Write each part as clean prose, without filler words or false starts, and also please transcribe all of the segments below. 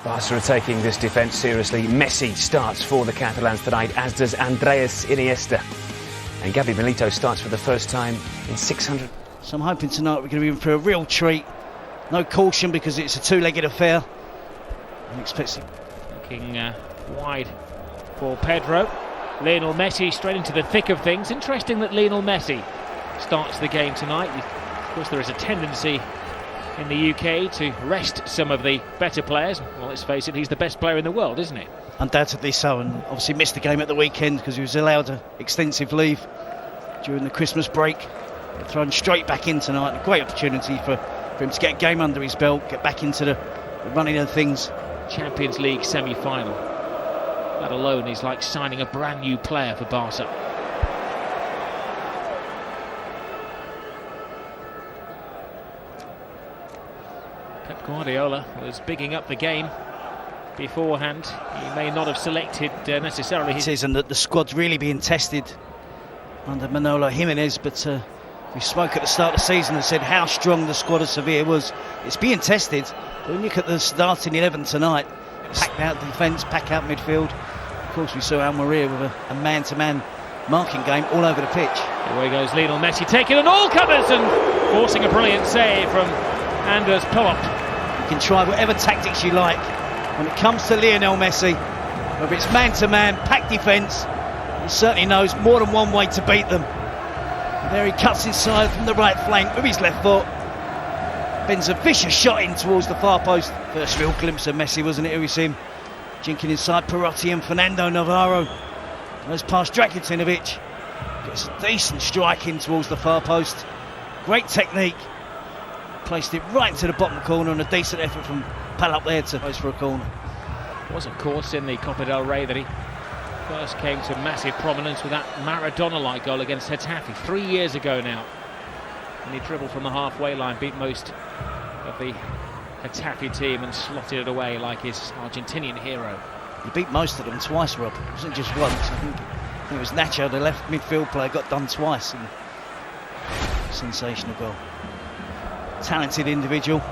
Barca are taking this defence seriously. Messi starts for the Catalans tonight, as does Andreas Iniesta. And Gabi Milito starts for the first time in 600. So I'm hoping tonight we're going to be in for a real treat. No caution because it's a two-legged affair. I'm expecting. Looking wide for Pedro. Lionel Messi straight into the thick of things. Interesting that Lionel Messi starts the game tonight. Of course, there is a tendency in the UK to rest some of the better players. Well, let's face it, he's the best player in the world, isn't he? Undoubtedly so, and obviously missed the game at the weekend because he was allowed an extensive leave during the Christmas break. Thrown straight back in tonight. A great opportunity for him to get a game under his belt, get back into the running of things. Champions League semi-final. That alone is like signing a brand new player for Barca. Pep Guardiola was bigging up the game beforehand. He may not have selected necessarily his... It is, and that the squad's really being tested under Manolo Jimenez, but we spoke at the start of the season and said how strong the squad of Sevilla was. It's being tested, but when you look at the starting 11 tonight, pack out defence, pack out midfield. Of course, we saw Almeria with a man-to-man marking game all over the pitch. Away goes Lionel Messi, taking an all-comers and forcing a brilliant save from Anders Pelop. You can try whatever tactics you like. When it comes to Lionel Messi, whether it's man-to-man, pack defence, he certainly knows more than one way to beat them. There he cuts inside from the right flank with his left foot. Bends a vicious shot in towards the far post. First real glimpse of Messi, wasn't it? Here we see him jinking inside Perotti and Fernando Navarro. Goes past Drakutinovic. Gets a decent strike in towards the far post. Great technique. Placed it right into the bottom corner, and a decent effort from Palop there to post for a corner. It was, of course, in the Copa del Rey that he first came to massive prominence with that Maradona-like goal against Getafe 3 years ago now. And he dribbled from the halfway line, beat most of the Getafe team and slotted it away like his Argentinian hero. He beat most of them twice, Rob. It wasn't just once. I think it was Nacho, the left midfield player, got done twice. And sensational goal. Talented individual.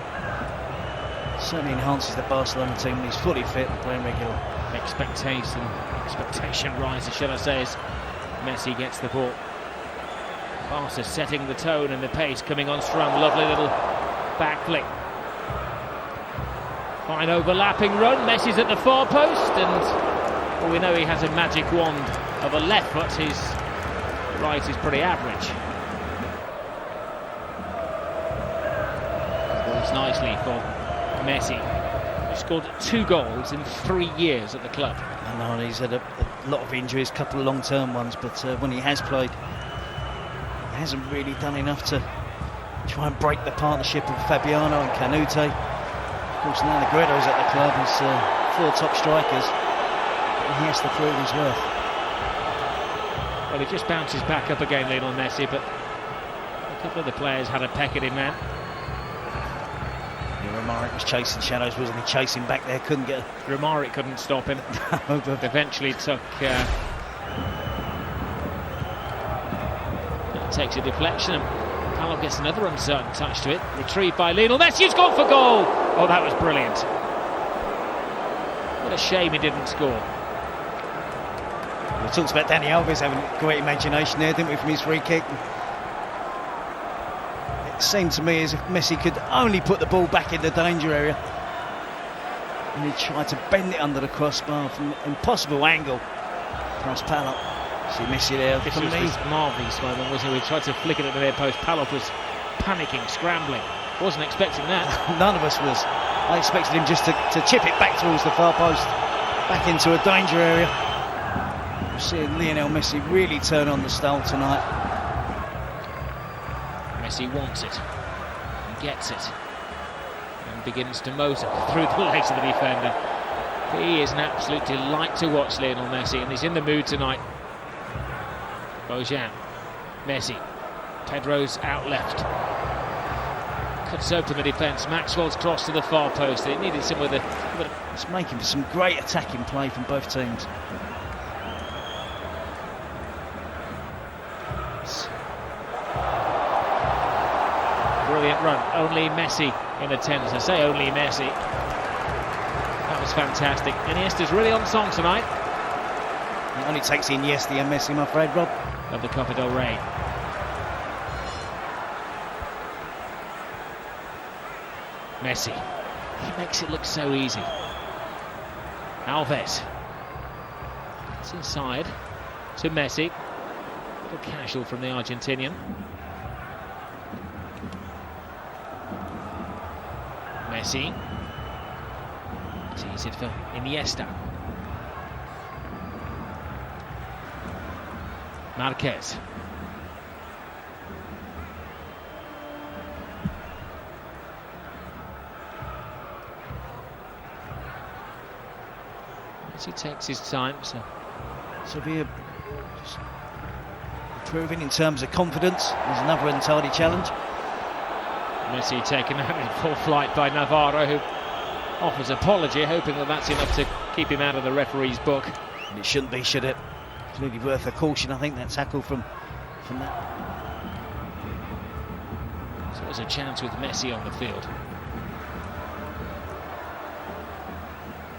Certainly enhances the Barcelona team when he's fully fit and playing regular. Expectation rises, shall I say, as Messi gets the ball. Barca setting the tone and the pace, coming on strong. Lovely little back flick. Fine overlapping run. Messi's at the far post, and well, we know he has a magic wand of a left foot. His right is pretty average. Goes nicely for Messi, who scored 2 goals in 3 years at the club. I know he's had a lot of injuries, a couple of long-term ones, but when he has played, he hasn't really done enough to try and break the partnership of Fabiano and Canute. Of course, now Negredo's at the club. He's 4 top strikers, and he has to prove his worth. Well, he just bounces back up again, Lionel Messi, but a couple of the players had a peck at him, man. Romaric was chasing shadows, wasn't he? Chasing back there, couldn't get... Romaric couldn't stop him. Eventually took... takes a deflection, and Palop gets another uncertain touch to it. Retrieved by Lionel Messi, he's gone for goal! Oh, that was brilliant. What a shame he didn't score. We talked about Dani Alves having a great imagination there, didn't we, from his free kick? It seemed to me as if Messi could only put the ball back in the danger area, and he tried to bend it under the crossbar from an impossible angle past Palop. See Messi there. This was this marvellous moment, wasn't it? We tried to flick it at the near post. Palop was panicking, scrambling. Wasn't expecting that. None of us was. I expected him just to chip it back towards the far post, back into a danger area. We're seeing Lionel Messi really turn on the style tonight. Messi wants it, and gets it, and begins to motor through the legs of the defender. He is an absolute delight to watch, Lionel Messi, and he's in the mood tonight. Bojan, Messi, Pedro's out left. Cuts open the defence. Maxwell's cross to the far post. It needed some with It's making for some great attacking play from both teams. Brilliant run. Only Messi in attendance. I say only Messi. That was looks fantastic. Iniesta's really on song tonight. It only takes Iniesta and Messi, I'm afraid, Rob. Of the Copa del Rey. Messi. He makes it look so easy. Alves. It's inside to Messi. A little casual from the Argentinian. Messi. Tease it for Iniesta. Marquez. As he takes his time, so Sevilla just improving in terms of confidence. There's another untidy challenge. Messi taken out in full flight by Navarro, who offers apology, hoping that that's enough to keep him out of the referee's book. And it shouldn't be, should it? Clearly worth a caution, I think, that tackle from that. So there's a chance with Messi on the field.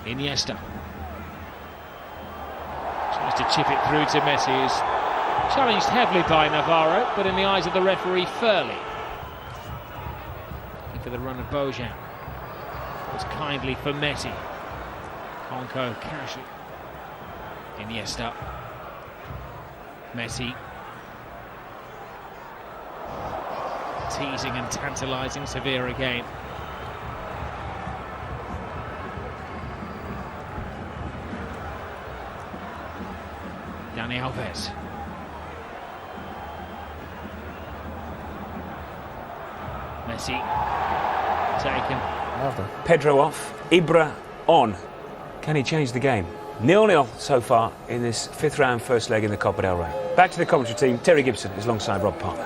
Iniesta tries to chip it through to Messi, who's challenged heavily by Navarro, but in the eyes of the referee, fairly. Looking for the run of Bojan. It's kindly for Messi. Conco casually. Iniesta. Messi. Teasing and tantalising Sevilla again. Dani Alves. Messi. Taken. Pedro off, Ibra on. Can he change the game? 0-0 so far in this fifth round first leg in the Copa del Rey. Back to the commentary team. Terry Gibson is alongside Rob Parker.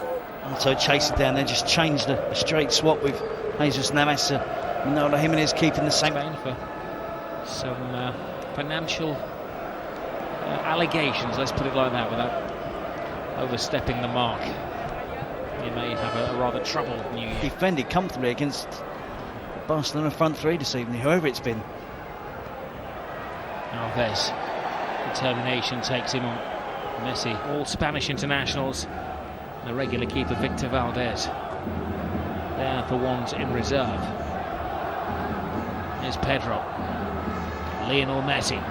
So chase it down there, just changed a straight swap with Jesus Navas. Manolo Jimenez keeping the same. For some financial allegations, let's put it like that, without overstepping the mark. You may have a rather troubled New Year. Defended comfortably against Barcelona front three this evening, whoever it's been. Alves, determination takes him on. Messi, all Spanish internationals. The regular keeper Victor Valdez, there for ones in reserve. Here's Pedro. Lionel Messi.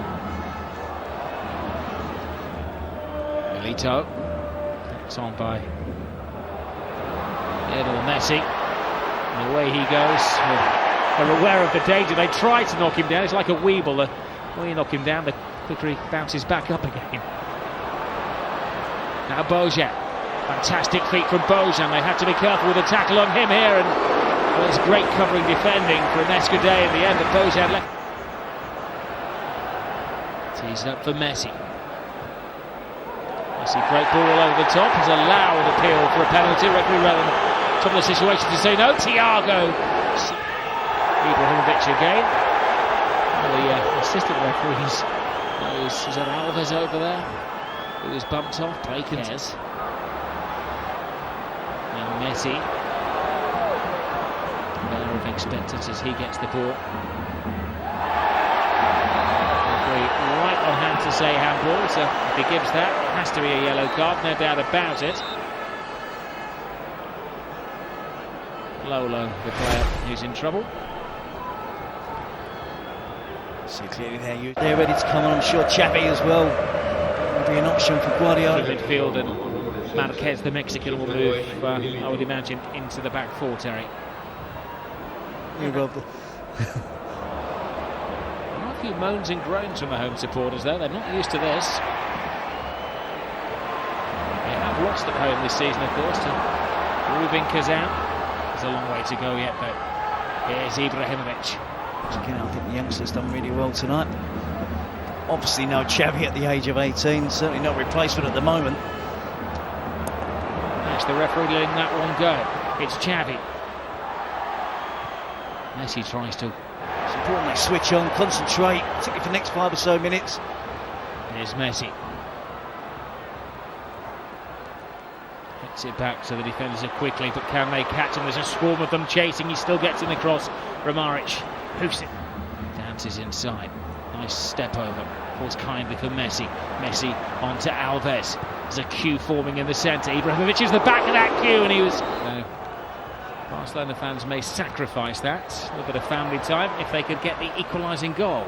Milito. It's on by Lionel Messi. And away he goes. They're aware of the danger. They try to knock him down. It's like a Weeble. When you knock him down, the quicker he bounces back up again. Now Bojan. Fantastic feet from Bojan. They have to be careful with a tackle on him here, and there's great covering defending from Escudé in the end, but Bojan left. Tees up for Messi. Messi, great ball over the top, has a loud appeal for a penalty. Referee well on top of the situation to say no. Thiago. Ibrahimovic again. The assistant referees knows, is that Alves over there? Who was bumped off, play cares. Now Messi, aware of expectance as he gets the ball. Referee right on hand to say handball, so if he gives that, it has to be a yellow card, no doubt about it. Lolo, the player who's in trouble. See clearly there, they're ready to come on. I'm sure Xavi as well will be an option for Guardiola. Midfield, and Marquez, the Mexican, will move, I would imagine, into the back four, Terry. You Rob. There are a few moans and groans from the home supporters, though. They're not used to this. They have lost at home this season, of course, to Rubin Kazan. There's a long way to go yet, though. Here's Ibrahimovic. Again, I think the youngster's done really well tonight. Obviously no Xavi at the age of 18, certainly not replacement at the moment. That's the referee letting that one go. It's Xavi. Messi tries to. It's important they switch on, concentrate, particularly for the next 5 or so minutes. Here's Messi. Gets it back so the defenders are quickly, but can they catch him? There's a swarm of them chasing. He still gets in the cross. Ramaric hoofs it down advances inside. Nice step over. Falls kindly for Messi. Messi on to Alves. There's a queue forming in the centre. Ibrahimovic is the back of that queue, and he was... Barcelona fans may sacrifice that. A little bit of family time if they could get the equalising goal.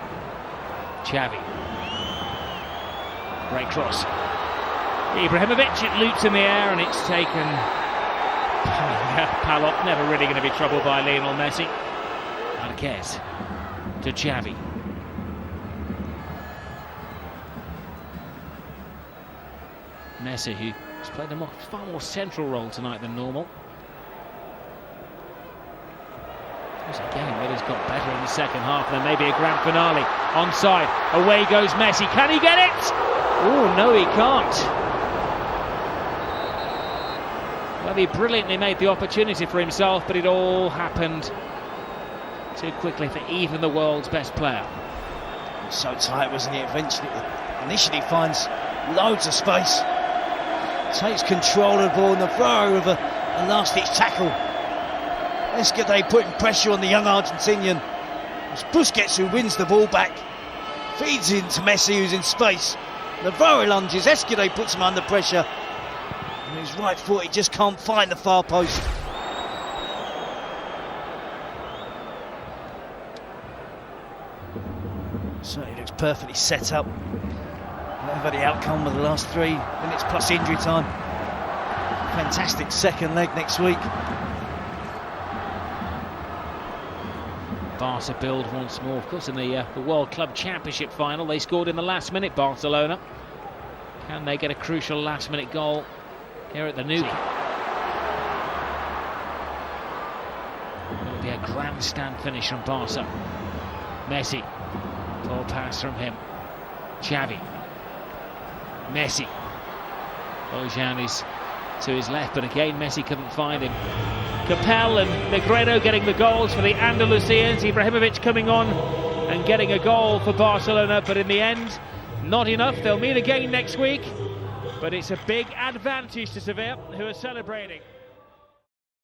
Xavi. Great cross. Ibrahimovic, it loops in the air, and it's taken... Palop, never really going to be troubled by Lionel Messi. Marquez to Xavi. Messi, who has played a far more central role tonight than normal. There's a game that has got better in the second half, and there may be a grand finale. Onside, away goes Messi. Can he get it? Oh, no, he can't. Well, he brilliantly made the opportunity for himself, but it all happened too quickly for even the world's best player. So tight, wasn't he? Initially finds loads of space, takes control of the ball, and the throw of a last-ditch tackle. Escudé putting pressure on the young Argentinian. It's Busquets who wins the ball back, feeds into Messi, who's in space. Navarro lunges, Escudé puts him under pressure, and his right foot, he just can't find the far post. Certainly looks perfectly set up. Whatever the outcome of the last 3 minutes plus injury time. Fantastic second leg next week. Barca build once more. Of course, in the World Club Championship final, they scored in the last minute, Barcelona. Can they get a crucial last-minute goal here at the Ligue? It will be a grandstand finish from Barca. Messi. Ball pass from him. Xavi. Messi. Bojan is to his left, but again Messi couldn't find him. Capel and Negredo getting the goals for the Andalusians. Ibrahimovic coming on and getting a goal for Barcelona, but in the end, not enough. They'll meet again next week, but it's a big advantage to Sevilla, who are celebrating.